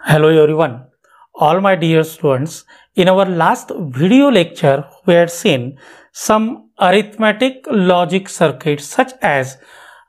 Hello everyone, all my dear students. In our last video lecture, we had seen some arithmetic logic circuits such as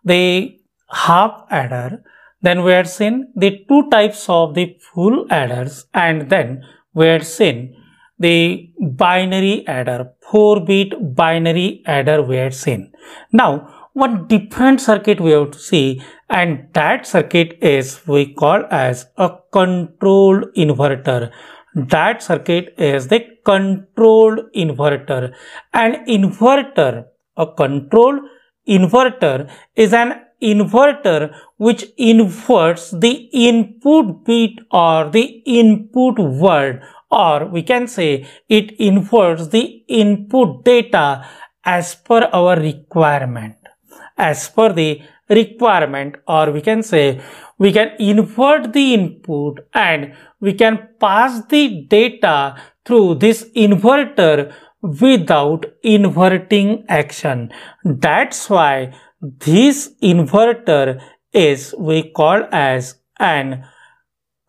the half adder. Then we had seen the two types of the full adders, and then we had seen the binary adder, 4-bit binary adder we had seen. Now, one different circuit we have to see, and that circuit is we call as a controlled inverter. That circuit is the controlled inverter. An inverter, a controlled inverter is an inverter which inverts the input bit or the input word, or we can say it inverts the input data as per our requirement. As per the requirement, or we can say we can invert the input and we can pass the data through this inverter without inverting action. That's why this inverter is we call as an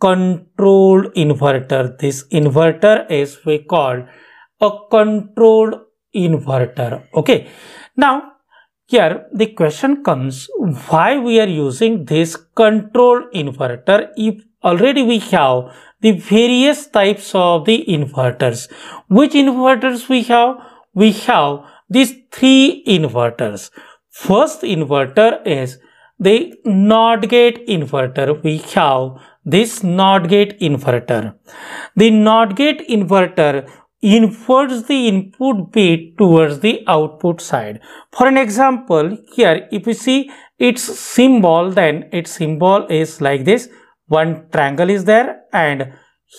controlled inverter. This inverter is we call a controlled inverter. Okay. Now, here the question comes, why we are using this controlled inverter if already we have the various types of the inverters. Which inverters we have? We have these three inverters. First inverter is the NOT gate inverter. We have this NOT gate inverter. The NOT gate inverter inverts the input bit towards the output side. For an example, here if you see its symbol, then its symbol is like this. One triangle is there, and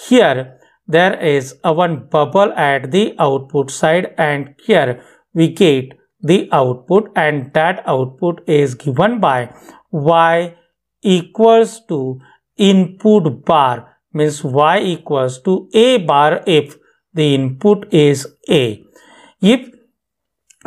here there is a one bubble at the output side, and here we get the output, and that output is given by y equals to input bar, means y equals to a bar if the input is A. If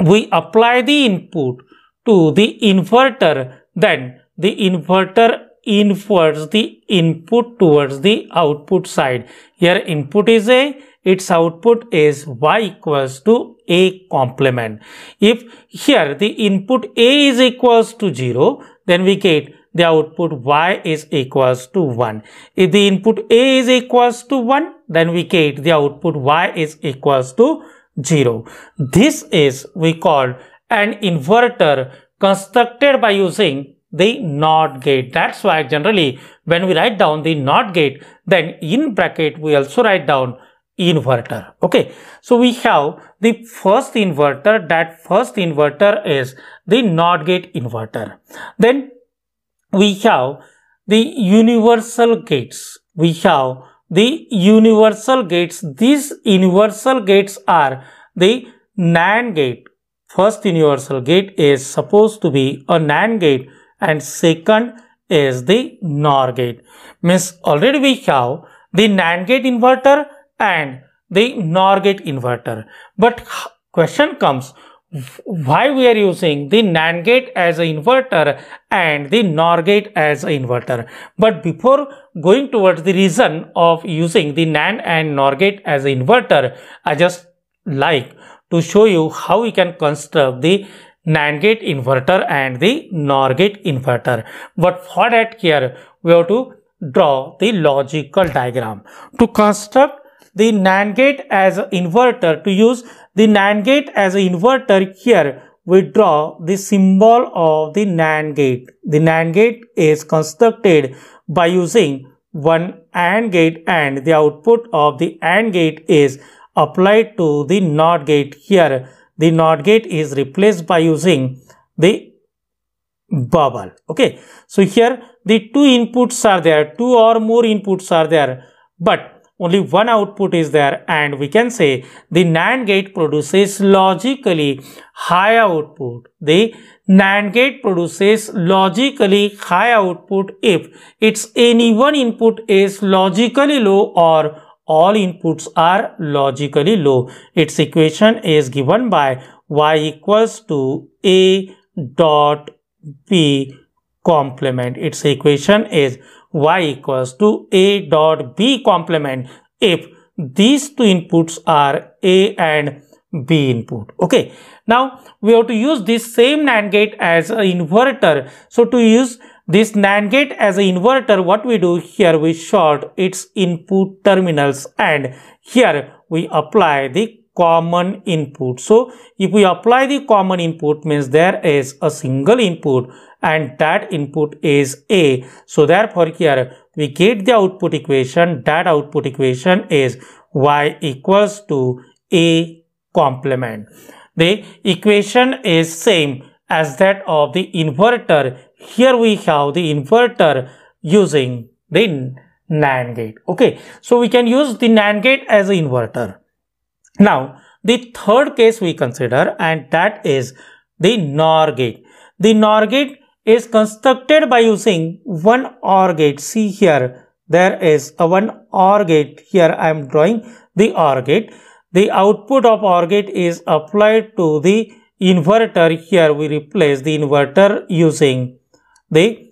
we apply the input to the inverter, then the inverter inverts the input towards the output side. Here input is A, its output is y equals to A complement. If here the input A is equals to 0, then we get the output y is equals to 1. If the input A is equals to 1, then we get the output y is equals to 0. This is we call an inverter constructed by using the NOT gate. That's why generally when we write down the NOT gate, then in bracket we also write down inverter. Okay, so we have the first inverter. That first inverter is the NOT gate inverter. Then we have the universal gates. We have the universal gates. These universal gates are the NAND gate. First universal gate is supposed to be a NAND gate, and second is the NOR gate. Means already we have the NAND gate inverter and the NOR gate inverter. But question comes, why we are using the NAND gate as an inverter and the NOR gate as an inverter? But before going towards the reason of using the NAND and NOR gate as an inverter, I just like to show you how we can construct the NAND gate inverter and the NOR gate inverter. But for that, here we have to draw the logical diagram. To construct the NAND gate as an inverter, to use the NAND gate as an inverter, here we draw the symbol of the NAND gate. The NAND gate is constructed by using one AND gate, and the output of the AND gate is applied to the NOT gate. Here the NOT gate is replaced by using the bubble. Okay, so here the two inputs are there, two or more inputs are there, but only one output is there, and we can say the NAND gate produces logically high output. The NAND gate produces logically high output if its any one input is logically low or all inputs are logically low. Its equation is given by y equals to A dot B complement. Its equation is y equals to a dot b complement if these two inputs are a and b input. Okay, now we have to use this same NAND gate as an inverter. So to use this NAND gate as an inverter, what we do here, we short its input terminals and here we apply the common input. So if we apply the common input, means there is a single input and that input is A. So therefore here we get the output equation. That output equation is y equals to A complement. The equation is same as that of the inverter. Here we have the inverter using the NAND gate. Okay, so we can use the NAND gate as an inverter. Now, the third case we consider, and that is the NOR gate. The NOR gate is constructed by using one OR gate. See here, there is a one OR gate. Here I am drawing the OR gate. The output of OR gate is applied to the inverter. Here we replace the inverter using the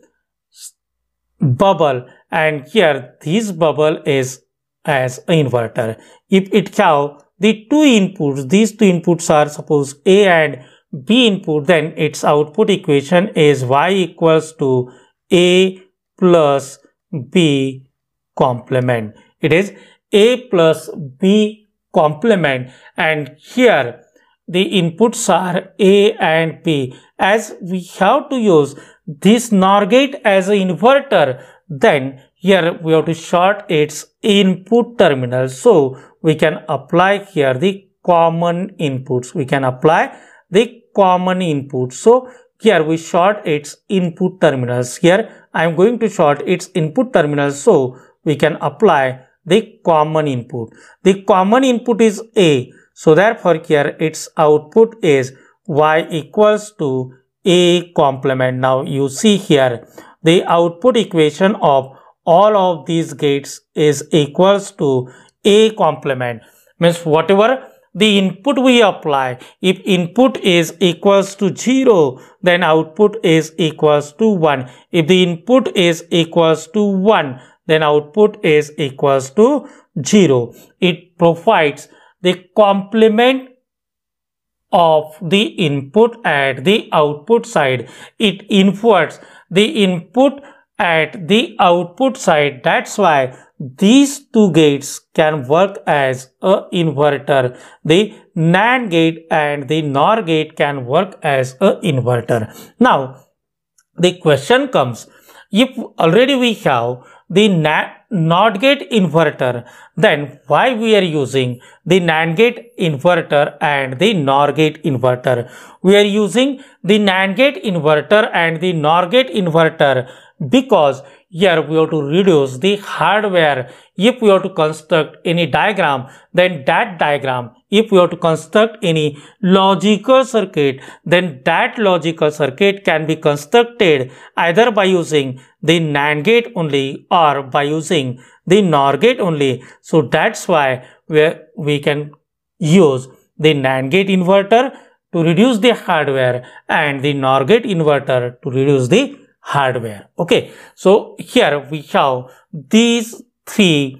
bubble, and here this bubble is as an inverter. If it have the two inputs, these two inputs are suppose A and B input, then its output equation is y equals to A plus B complement. It is A plus B complement, and here the inputs are A and B. As we have to use this NOR gate as an inverter, then here we have to short its input terminal. So we can apply here the common inputs. We can apply the common inputs. So here we short its input terminals. Here I am going to short its input terminals. So we can apply the common input. The common input is A. So therefore here its output is y equals to A complement. Now you see here the output equation of all of these gates is equals to A complement. Means whatever the input we apply, if input is equals to 0, then output is equals to 1. If the input is equals to 1, then output is equals to 0. It provides the complement of the input at the output side. It inverts the input at the output side. That's why these two gates can work as a inverter. The NAND gate and the NOR gate can work as a inverter. Now, the question comes, if already we have the NOT gate inverter, then why we are using the NAND gate inverter and the NOR gate inverter? We are using the NAND gate inverter and the NOR gate inverter because here we have to reduce the hardware. If we have to construct any diagram, then that diagram, if we have to construct any logical circuit, then that logical circuit can be constructed either by using the NAND gate only or by using the NOR gate only. So that's why we can use the NAND gate inverter to reduce the hardware and the NOR gate inverter to reduce the hardware. Okay, so here we have these three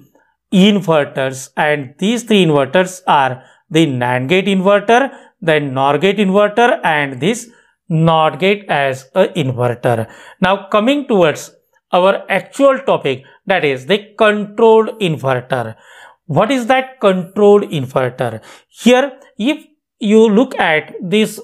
inverters, and these three inverters are the NAND gate inverter, then NOR gate inverter, and this NOT gate as a inverter. Now coming towards our actual topic, that is the controlled inverter. What is that controlled inverter? Here, if you look at these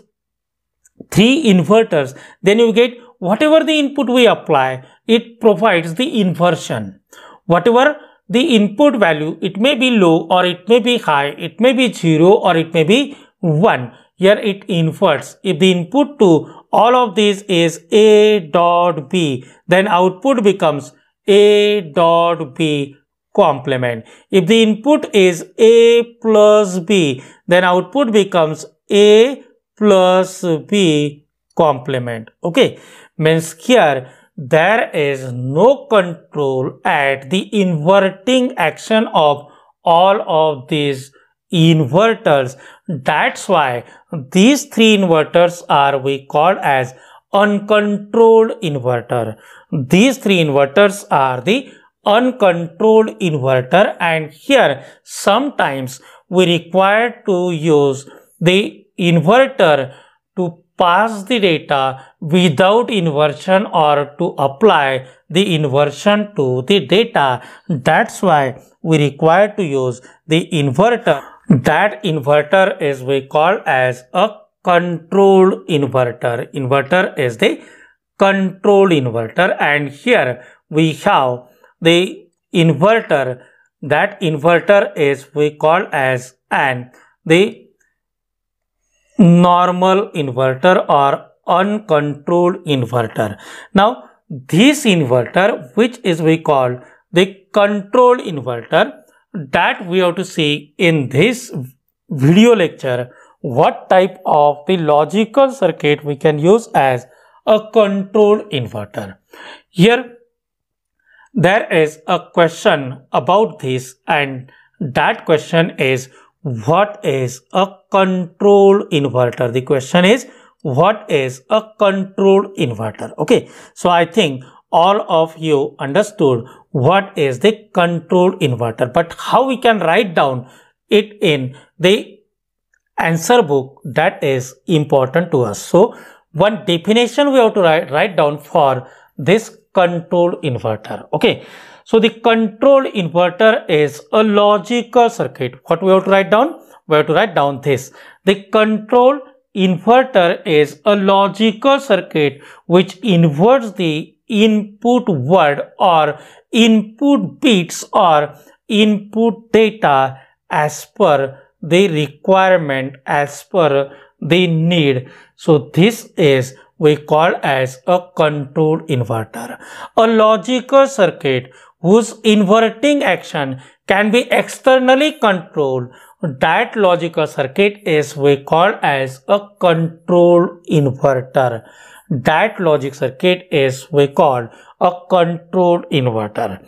three inverters, then you get whatever the input we apply, it provides the inversion. Whatever the input value, it may be low or it may be high, it may be 0 or it may be 1. Here it inverts. If the input to all of these is A dot B, then output becomes A dot B complement. If the input is A plus B, then output becomes A plus B complement. Okay, means here there is no control at the inverting action of all of these inverters. That's why these three inverters are we called as uncontrolled inverter. These three inverters are the uncontrolled inverter, and here sometimes we require to use the inverter to pass the data without inversion or to apply the inversion to the data. That's why we require to use the inverter. That inverter is we call as a controlled inverter. Inverter is the controlled inverter, and here we have the inverter. That inverter is we call as the normal inverter or uncontrolled inverter. Now this inverter, which is we call the controlled inverter, that we have to see in this video lecture what type of the logical circuit we can use as a controlled inverter. Here there is a question about this, and that question is, what is a controlled inverter? The question is, what is a controlled inverter? Okay, so I think all of you understood what is the controlled inverter, but how we can write down it in the answer book, that is important to us. So one definition we have to write down for this controlled inverter. Okay, so the controlled inverter is a logical circuit. What we have to write down? We have to write down this. The controlled inverter is a logical circuit which inverts the input word or input bits or input data as per the requirement, as per the need. So this is we call as a controlled inverter. A logical circuit whose inverting action can be externally controlled, that logical circuit is we call as a controlled inverter. That logic circuit is we call a controlled inverter.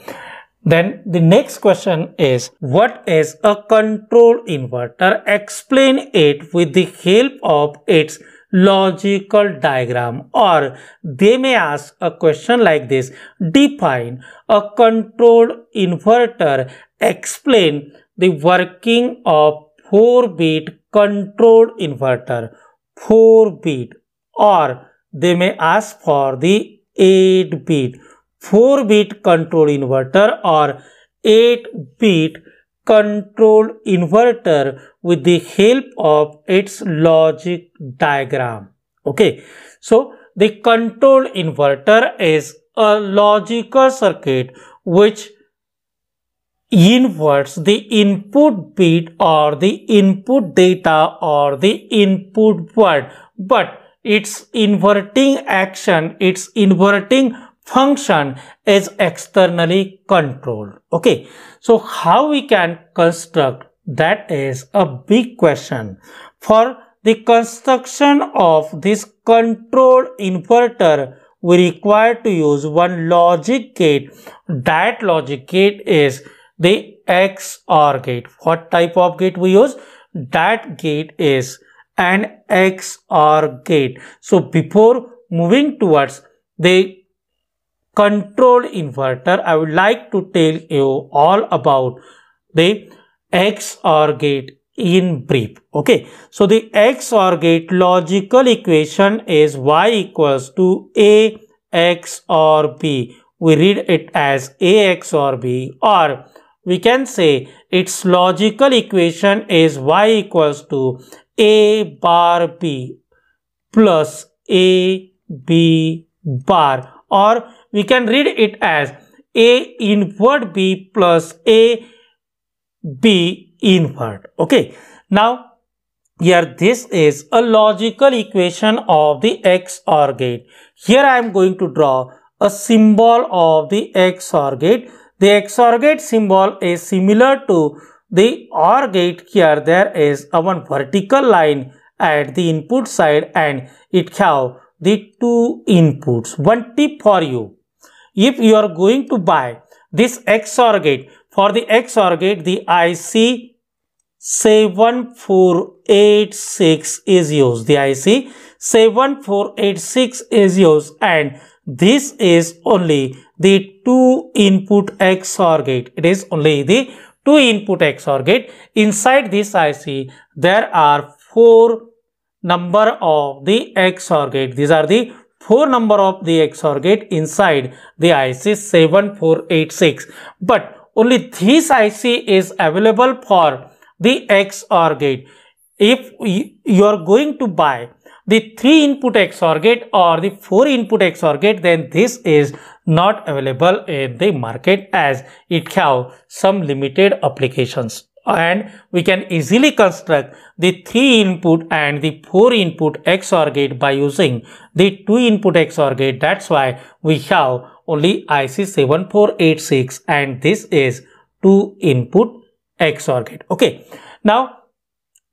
Then the next question is, what is a controlled inverter? Explain it with the help of its logical diagram. Or they may ask a question like this: define a controlled inverter, explain the working of 4-bit controlled inverter. 4-bit, or they may ask for the 8-bit 4-bit control inverter or 8-bit control inverter with the help of its logic diagram. Okay, so the control inverter is a logical circuit which inverts the input bit or the input data or the input word, but its inverting action, its inverting function is externally controlled. Okay, so how we can construct, that is a big question. For the construction of this control inverter, we require to use one logic gate. That logic gate is the XOR gate. What type of gate we use? That gate is an XOR gate. So before moving towards the control inverter, I would like to tell you all about the XOR gate in brief. Okay, so the XOR gate logical equation is Y equals to A XOR B. We read it as A XOR B, or we can say its logical equation is Y equals to A bar B plus A B bar, or we can read it as A invert B plus A B invert. Okay, now here this is a logical equation of the XOR gate. Here I am going to draw a symbol of the XOR gate. The XOR gate symbol is similar to the OR gate. Here there is a one vertical line at the input side and it have the two inputs. One tip for you: if you are going to buy this XOR gate, for the XOR gate the IC 7486 is used. The IC 7486 is used, and this is only the 2-input XOR gate. It is only the 2-input XOR gate. Inside this IC, there are 4 number of the XOR gate. These are the 4 number of the XOR gate inside the IC 7486. But only this IC is available for the XOR gate. If you are going to buy the 3-input XOR gate or the 4-input XOR gate, then this is not available in the market, as it have some limited applications. And we can easily construct the 3-input and the 4-input XOR gate by using the 2-input XOR gate. That's why we have only IC 7486, and this is 2-input XOR gate. Okay. Now,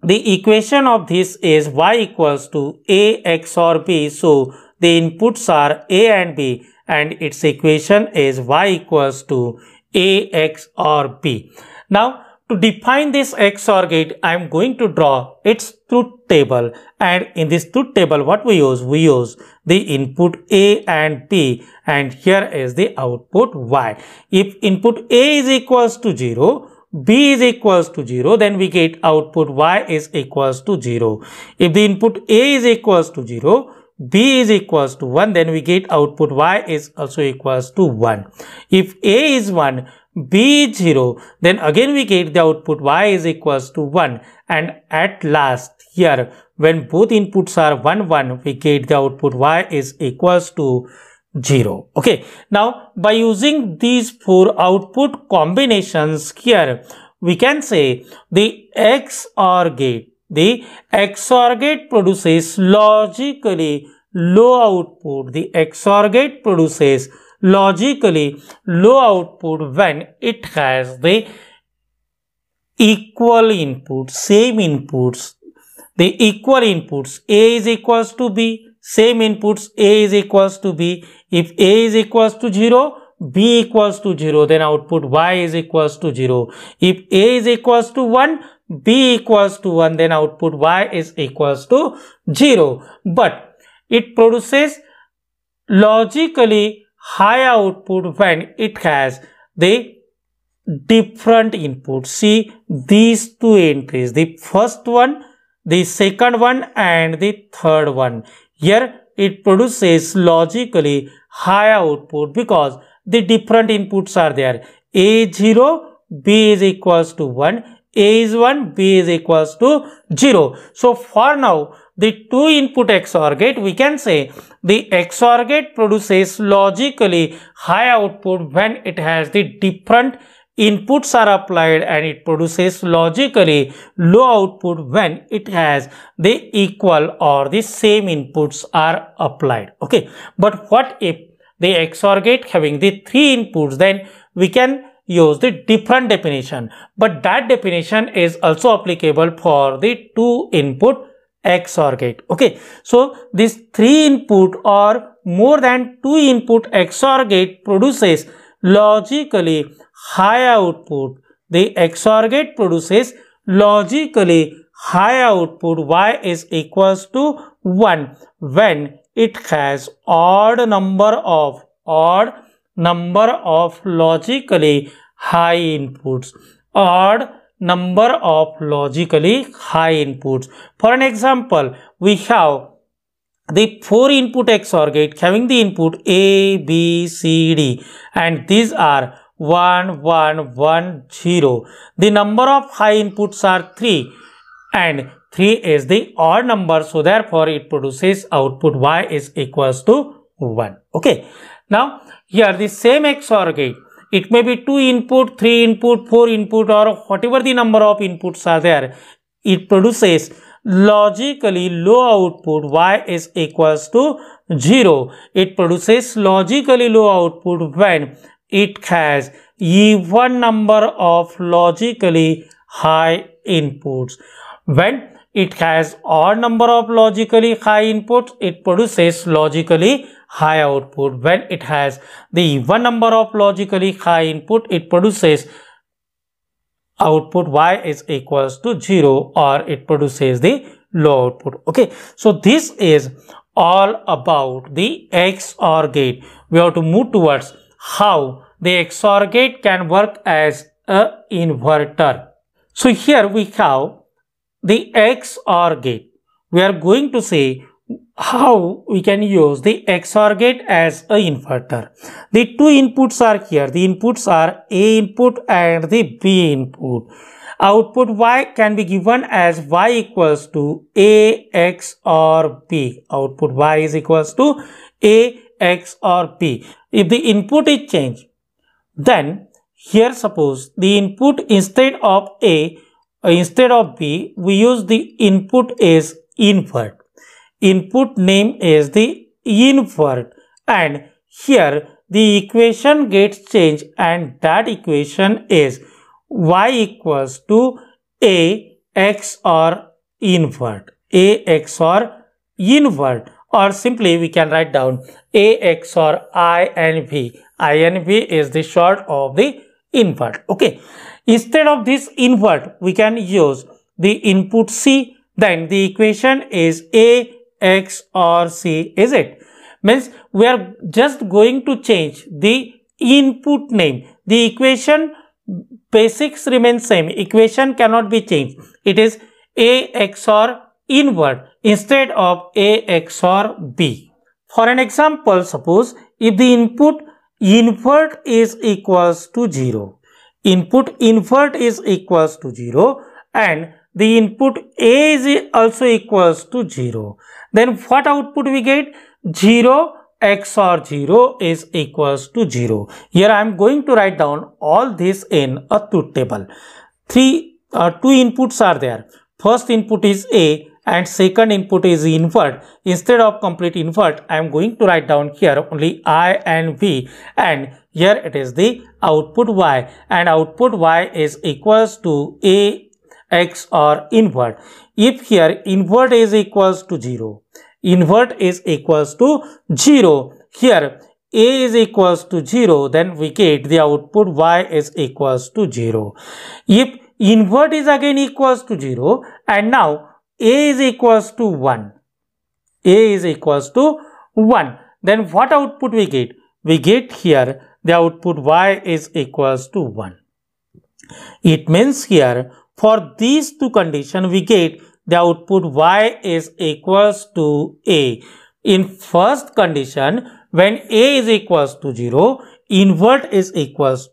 the equation of this is y equals to A XOR B. So, the inputs are A and B, and its equation is y equals to A XOR B. Now, to define this XOR gate, I am going to draw its truth table, and in this truth table what we use? We use the input A and B, and here is the output Y. If input A is equals to 0, B is equals to 0, then we get output Y is equals to 0. If the input A is equals to 0, B is equals to 1, then we get output Y is also equals to 1. If A is 1, B is 0, then again we get the output Y is equals to 1, and at last here when both inputs are 1 1, we get the output Y is equals to 0. Okay, now by using these 4 output combinations here, we can say the XOR gate. The XOR gate produces logically low output. The XOR gate produces logically low output when it has the equal inputs, same inputs. The equal inputs, A is equals to B, same inputs, A is equals to B. If A is equals to 0, B equals to 0, then output Y is equals to 0. If A is equals to 1, B equals to 1, then output Y is equals to 0. But it produces logically high output when it has the different inputs. See these 2 entries, the first one, the second one, and the third one. Here it produces logically high output because the different inputs are there. A is 0, B is equals to 1, A is 1, B is equals to 0. So for now, the 2-input XOR gate, we can say the XOR gate produces logically high output when it has the different inputs are applied, and it produces logically low output when it has the equal or the same inputs are applied. Okay, but what if the XOR gate having the 3 inputs? Then we can use the different definition, but that definition is also applicable for the 2-input XOR gate. Okay, so this 3-input or more than 2-input XOR gate produces logically high output. The XOR gate produces logically high output Y is equals to 1 when it has odd number of logically high inputs. Odd number of logically high inputs. For an example, we have the 4-input XOR gate having the input A, B, C, D, and these are 1, 1, 1, 0. The number of high inputs are 3, and 3 is the odd number, so therefore it produces output Y is equals to 1. Okay. Now here the same XOR gate, it may be 2 input, 3 input, 4 input, or whatever the number of inputs are there. It produces logically low output Y is equals to 0. It produces logically low output when it has even number of logically high inputs. When it has odd number of logically high inputs, it produces logically high output. When it has the even number of logically high input, it produces output Y is equals to 0, or it produces the low output. Okay, so this is all about the XOR gate. We have to move towards how the XOR gate can work as a inverter. So here we have the XOR gate. We are going to say how we can use the XOR gate as a inverter. The two inputs are here. The inputs are A input and the B input. Output Y can be given as Y equals to A XOR B. Output Y is equals to A XOR B. If the input is changed, then here suppose the input instead of A, instead of B, we use the input is invert. Input name is the invert, and here the equation gets changed, and that equation is Y equals to A XOR invert. A XOR invert, or simply we can write down A XOR I and V. I and V is the short of the invert. Okay. Instead of this invert, we can use the input C. Then the equation is A XOR C, is it? Means we are just going to change the input name. The equation basics remain same. Equation cannot be changed. It is A XOR invert instead of A XOR B. For an example, suppose if the input invert is equals to 0. Input invert is equals to 0 and the input A is also equals to 0. Then what output we get? 0 XOR 0 is equals to 0. Here I am going to write down all this in a truth table. Two inputs are there. First input is A and second input is invert. Instead of complete invert, I am going to write down here only I and V, and here it is the output Y, and output Y is equals to A XOR invert. If here invert is equals to 0, invert is equals to 0, here A is equals to 0, then we get the output Y is equals to 0. If invert is again equals to 0 and now A is equals to 1, A is equals to 1, then what output we get? We get here the output Y is equals to 1. It means here for these two conditions we get the output Y is equals to A. In first condition, when A is equals to 0, invert is equals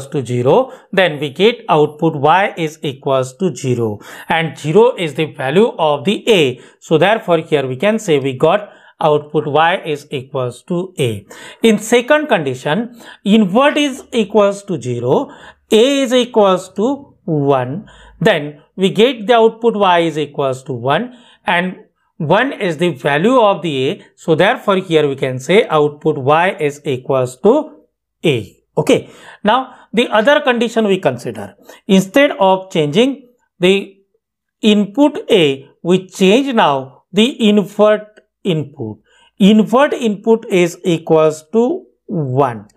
to 0, then we get output Y is equals to 0, and 0 is the value of the A. So therefore here we can say we got output Y is equals to A. In second condition, invert is equals to 0, A is equals to 1, then we get the output Y is equals to 1 and 1 is the value of the A. So therefore here we can say output Y is equals to A. Okay. Now the other condition we consider, instead of changing the input A, we change now the invert input. Invert input is equals to 1.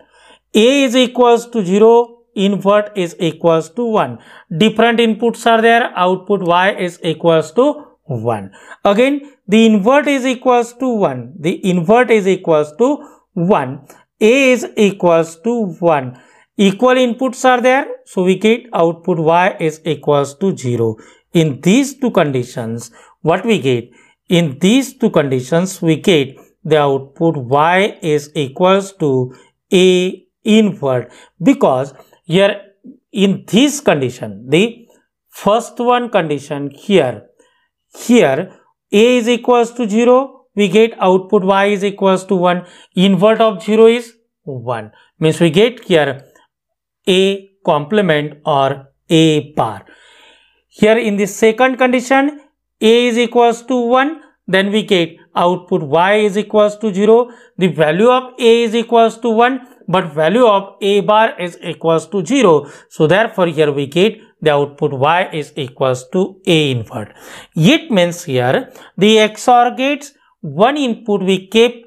A is equals to 0. Invert is equals to 1. Different inputs are there. Output Y is equals to 1. Again, the invert is equals to 1. The invert is equals to 1. A is equals to 1. Equal inputs are there. So we get output Y is equals to 0. In these two conditions, what we get? In these two conditions, we get the output Y is equals to A invert, because here in this condition, the first one condition here A is equals to 0, we get output Y is equals to 1. Invert of 0 is 1. Means we get here A complement or A bar. Here in the second condition, A is equals to 1. Then we get output Y is equals to 0. The value of A is equals to 1. But value of A bar is equals to 0. So therefore here we get the output Y is equals to A invert. It means here the XOR gates, one input we keep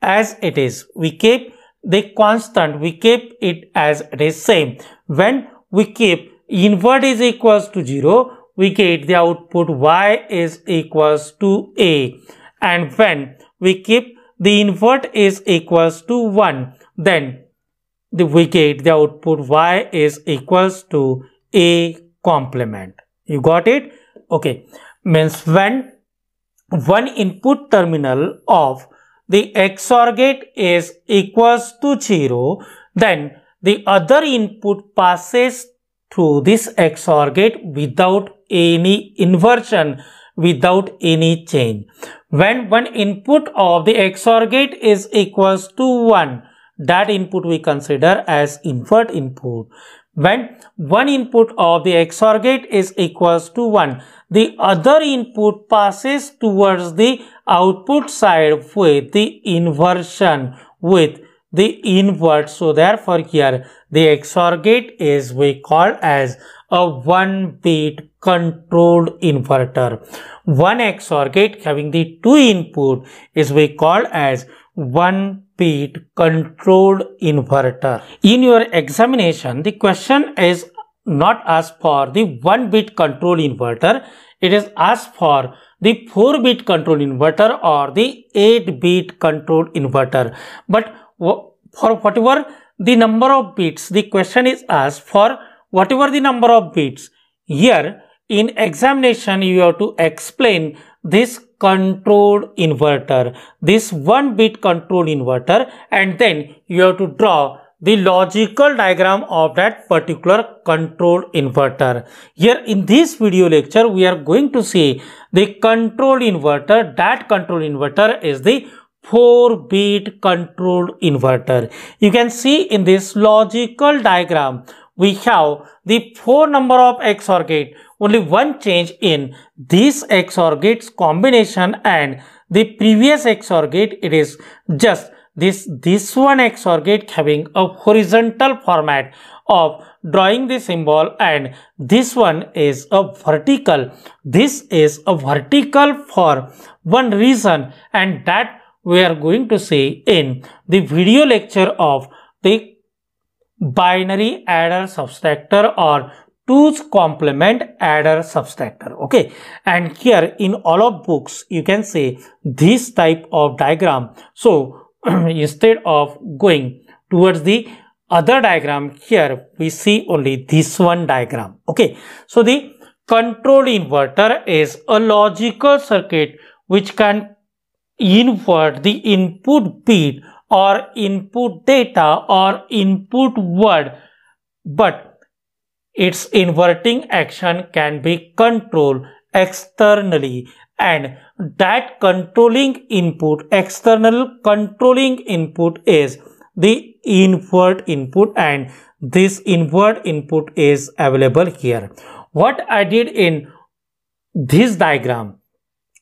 as it is. We keep the constant, we keep it as it is same. When we keep invert is equals to 0, we get the output y is equals to a, and when we keep the invert is equals to 1, then we get the output y is equals to a complement. You got it? Okay, means when one input terminal of the XOR gate is equals to 0, then the other input passes through this XOR gate without any inversion, without any change. When one input of the XOR gate is equals to 1, that input we consider as invert input. When one input of the XOR gate is equals to 1, the other input passes towards the output side with the inversion, with the invert. So therefore here the XOR gate is we call as a 1-bit controlled inverter. One XOR gate having the 2 input is we call as 1-bit controlled inverter. In your examination, the question is not asked for the 1-bit control inverter, it is asked for the 4-bit control inverter or the 8-bit control inverter. But for whatever the number of bits, the question is asked for whatever the number of bits. Here in examination you have to explain this controlled inverter, this 1-bit control inverter, and then you have to draw the logical diagram of that particular control inverter. Here in this video lecture we are going to see the control inverter. That control inverter is the 4-bit controlled inverter. You can see in this logical diagram we have the 4 number of XOR gate, only one change in this XOR gates combination and the previous XOR gate. It is just this one XOR gate having a horizontal format of drawing the symbol, and this one is a vertical. This is a vertical for one reason, and that we are going to see in the video lecture of the binary adder subtractor or 2's complement adder subtractor. Okay, and here in all of books you can see this type of diagram. So instead of going towards the other diagram, here we see only this one diagram. Okay, so the control inverter is a logical circuit which can invert the input bit or input data or input word, but its inverting action can be controlled externally, and that controlling input, external controlling input is the invert input, and this invert input is available here. What I did in this diagram,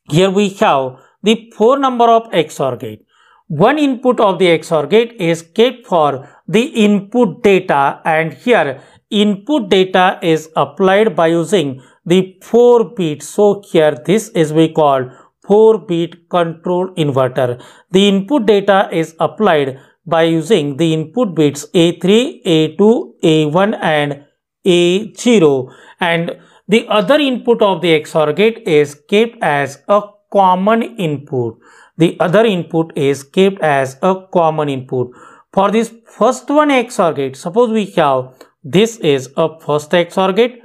here we have the 4 number of XOR gate. One input of the XOR gate is kept for the input data, and here input data is applied by using the 4 bits. So here this is we call 4-bit control inverter. The input data is applied by using the input bits A3, A2, A1 and A0, and the other input of the XOR gate is kept as a common input. The other input is kept as a common input. For this first one XOR gate, suppose we have this is a first XOR gate,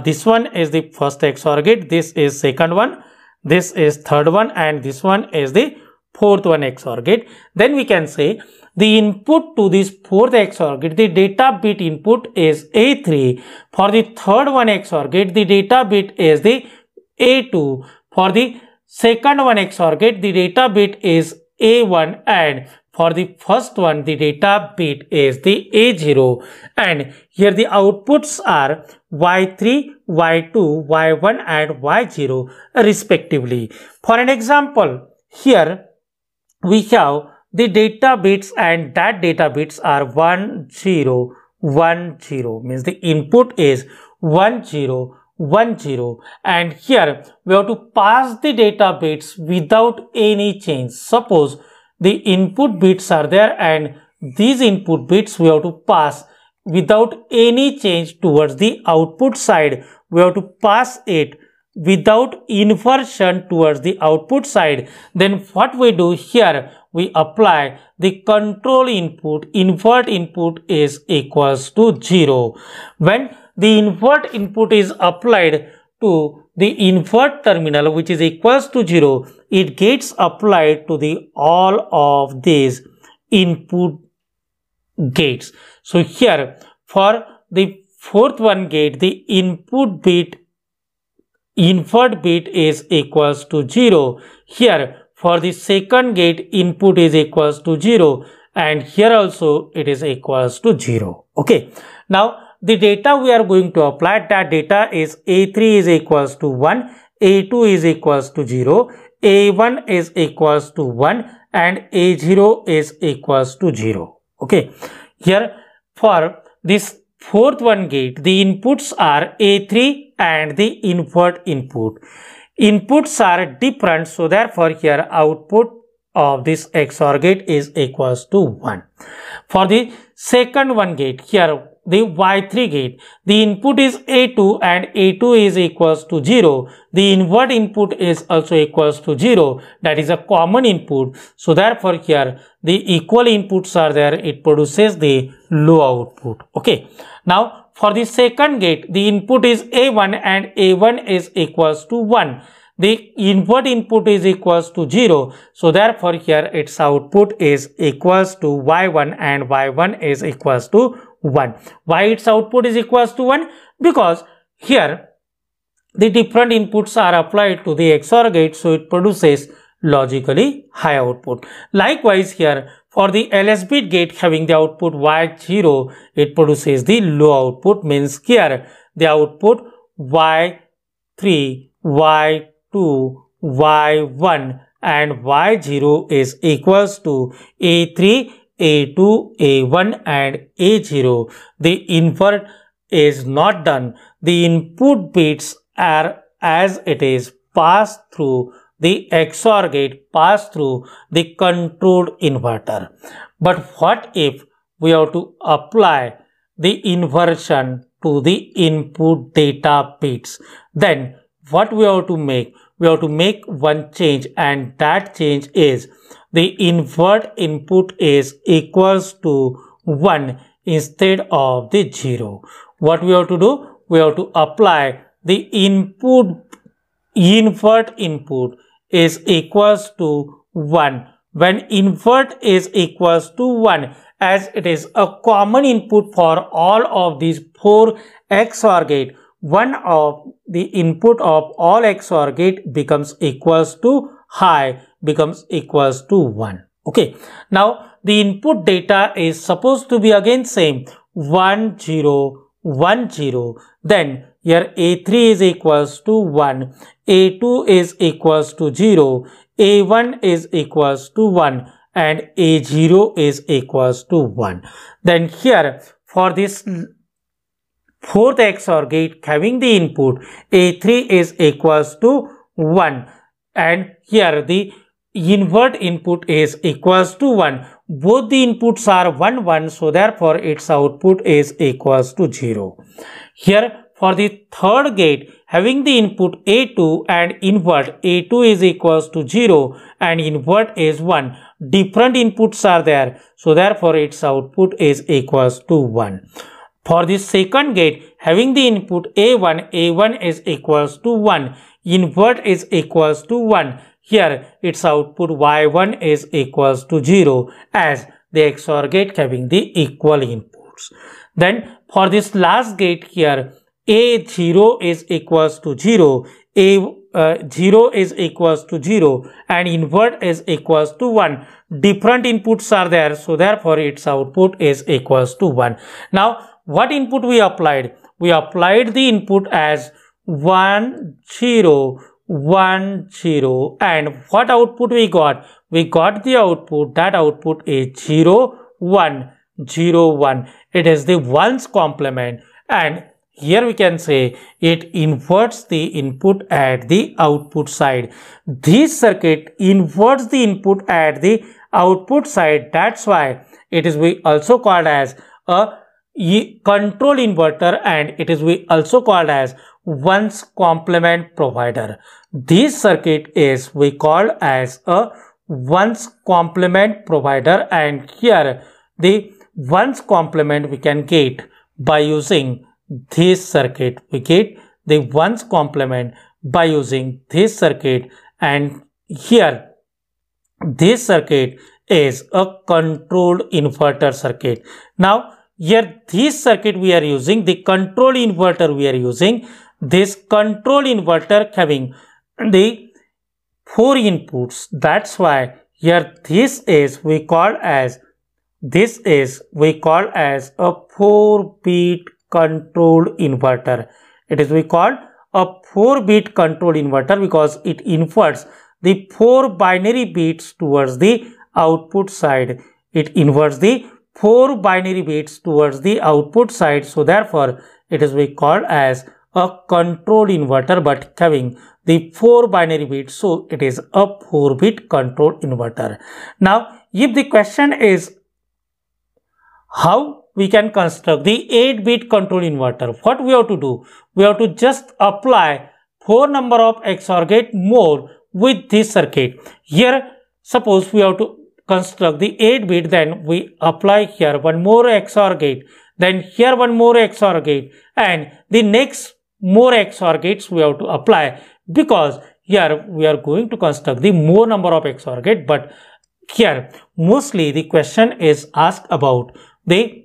this one is the first XOR gate, this is second one, this is third one, and this one is the fourth one XOR gate. Then we can say the input to this fourth XOR gate, the data bit input is A3. For the third one XOR gate, the data bit is the A2. For the second one XOR gate, the data bit is A1, and for the first one the data bit is the A0, and here the outputs are Y3, Y2, Y1 and Y0 respectively. For an example, here we have the data bits, and that data bits are 1 0 1 0, means the input is 1 0 1 0, and here we have to pass the data bits without any change. Suppose the input bits are there and these input bits we have to pass without any change towards the output side. We have to pass it without inversion towards the output side. Then what we do here, we apply the control input. Invert input is equals to 0. When the invert input is applied to the invert terminal, which is equals to 0, it gets applied to the all of these input gates. So here for the fourth one gate, the input bit, invert bit is equals to 0. Here for the second gate, input is equals to 0, and here also it is equals to 0. Okay. Now the data we are going to apply, that data is A3 is equals to 1, A2 is equals to 0, A1 is equals to 1, and A0 is equals to 0. Okay. Here for this fourth one gate, the inputs are A3 and the invert input. Inputs are different, so therefore here output of this XOR gate is equals to 1. For the second one gate, here the Y3 gate, the input is A2 and A2 is equals to 0. The invert input is also equals to 0. That is a common input. So therefore here the equal inputs are there. It produces the low output. Okay. Now for the second gate, the input is A1 and A1 is equals to 1. The invert input is equals to 0. So therefore here its output is equals to Y1 and Y1 is equals to 1. Why its output is equals to 1? Because here the different inputs are applied to the XOR gate, so it produces logically high output. Likewise here for the LS bit gate having the output Y0, it produces the low output, means here the output Y3, Y2, Y1 and Y0 is equals to A3, A2, A1 and A0. The invert is not done. The input bits are as it is passed through the XOR gate, passed through the controlled inverter. But what if we have to apply the inversion to the input data bits? Then what we have to make? We have to make one change, and that change is the invert input is equals to 1 instead of the 0. What we have to do? We have to apply the invert input is equals to 1. When invert is equals to 1, as it is a common input for all of these 4 XOR gate, one of the input of all XOR gate becomes equals to high, becomes equals to 1. Okay. Now the input data is supposed to be again same 1 0 1 0. Then here A3 is equals to 1, A2 is equals to 0, A1 is equals to 1 and A0 is equals to 1. Then here for this fourth XOR gate having the input A3 is equals to 1 and here the invert input is equals to 1. Both the inputs are 1 1, so therefore its output is equals to 0. Here for the third gate having the input A2 and invert, A2 is equals to 0 and invert is 1. Different inputs are there, so therefore its output is equals to 1. For the second gate having the input A1, A1 is equals to 1, invert is equals to 1. Here its output Y1 is equals to 0 as the XOR gate having the equal inputs. Then for this last gate here A0 is equals to 0, A0 is equals to 0 and invert is equals to 1. Different inputs are there, so therefore its output is equals to 1. Now what input we applied? We applied the input as 1 0 1 0 and what output we got? We got the output, that output is 0 1 0 1. It is the ones complement and here we can say it inverts the input at the output side. This circuit inverts the input at the output side. That's why it is also called as a control inverter, and it is we also called as one's complement provider. This circuit is we call as a one's complement provider, and here the one's complement we can get by using this circuit. We get the one's complement by using this circuit, and here this circuit is a controlled inverter circuit. Now here this circuit we are using, the control inverter we are using, this control inverter having the 4 inputs. That's why here this is we call as a 4-bit controlled inverter. It is we call a 4-bit controlled inverter because it inverts the 4 binary bits towards the output side. It inverts the 4 binary bits towards the output side. So therefore, it is we call as a control inverter but having the 4 binary bits. So it is a 4-bit control inverter. Now, if the question is how we can construct the 8-bit control inverter, what we have to do? We have to just apply 4 number of XOR gate more with this circuit. Here, suppose we have to construct the 8-bit, then we apply here one more XOR gate, then here one more XOR gate, and the next more XOR gates we have to apply, because here we are going to construct the more number of XOR gate, but here mostly the question is asked about the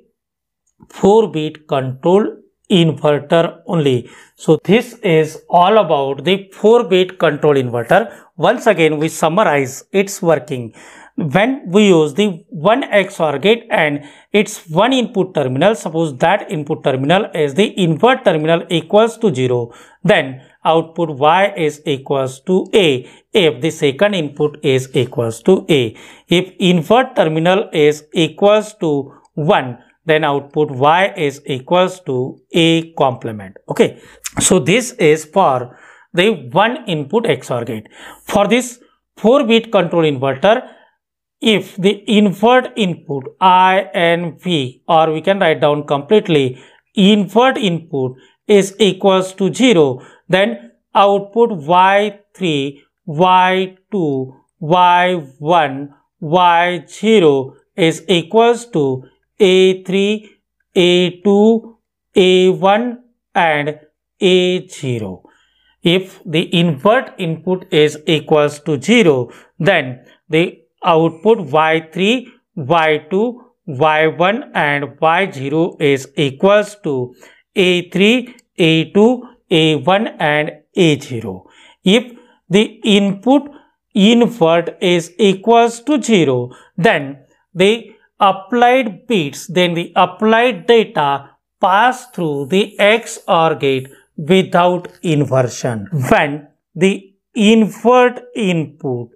4-bit control inverter only. So this is all about the 4-bit control inverter. Once again we summarize its working. When we use the one XOR gate and its one input terminal, suppose that input terminal is the invert terminal equals to 0, then output Y is equals to A if the second input is equals to A. If invert terminal is equals to 1, then output Y is equals to A complement. Okay, so this is for the one input XOR gate. For this 4-bit control inverter, if the invert input INV, or we can write down completely invert input is equals to 0, then output Y3, Y2, Y1, Y0 is equals to A3, A2, A1 and A0. If the invert input is equals to 0, then the output Y3, Y2, Y1 and Y0 is equals to A3, A2, A1 and A0. If the input invert is equals to 0, then the applied bits, then the applied data pass through the XOR gate without inversion. When the invert input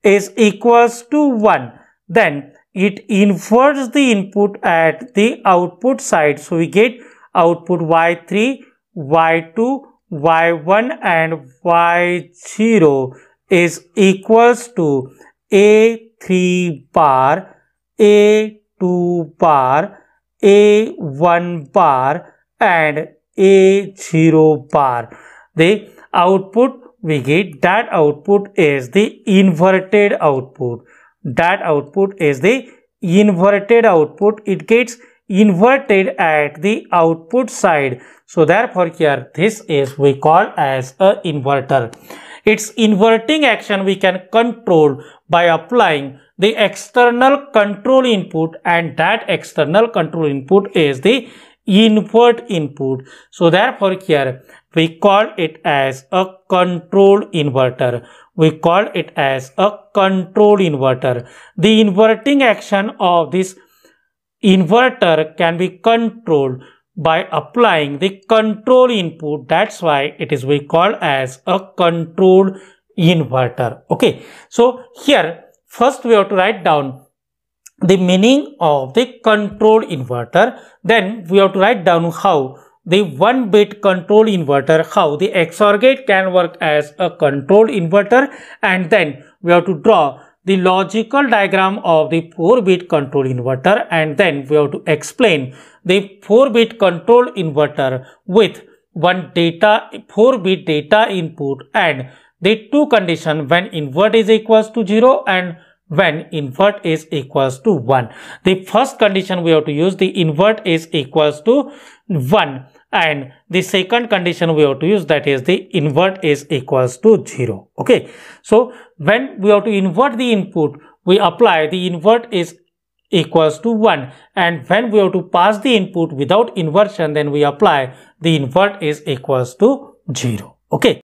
is equals to 1, then it inverts the input at the output side. So we get output Y3, Y2, Y1 and Y0 is equals to A3 bar, A2 bar, A1 bar and A0 bar. The output we get, that output is the inverted output. That output is the inverted output. It gets inverted at the output side. So therefore here this is we call as a inverter. Its inverting action we can control by applying the external control input, and that external control input is the invert input. So therefore here we call it as a control inverter. We call it as a control inverter. The inverting action of this inverter can be controlled by applying the control input. That's why it is we call as a control inverter. Okay, so here first we have to write down the meaning of the control inverter. Then we have to write down how the 1-bit control inverter, how the XOR gate can work as a control inverter, and then we have to draw the logical diagram of the 4-bit control inverter, and then we have to explain the 4-bit control inverter with 4-bit data input and the two conditions when invert is equals to 0 and when invert is equals to 1. The first condition we have to use the invert is equals to 1, and the second condition we have to use, that is the invert is equals to 0. Okay, so when we have to invert the input, we apply the invert is equals to 1, and when we have to pass the input without inversion, then we apply the invert is equals to 0. Okay.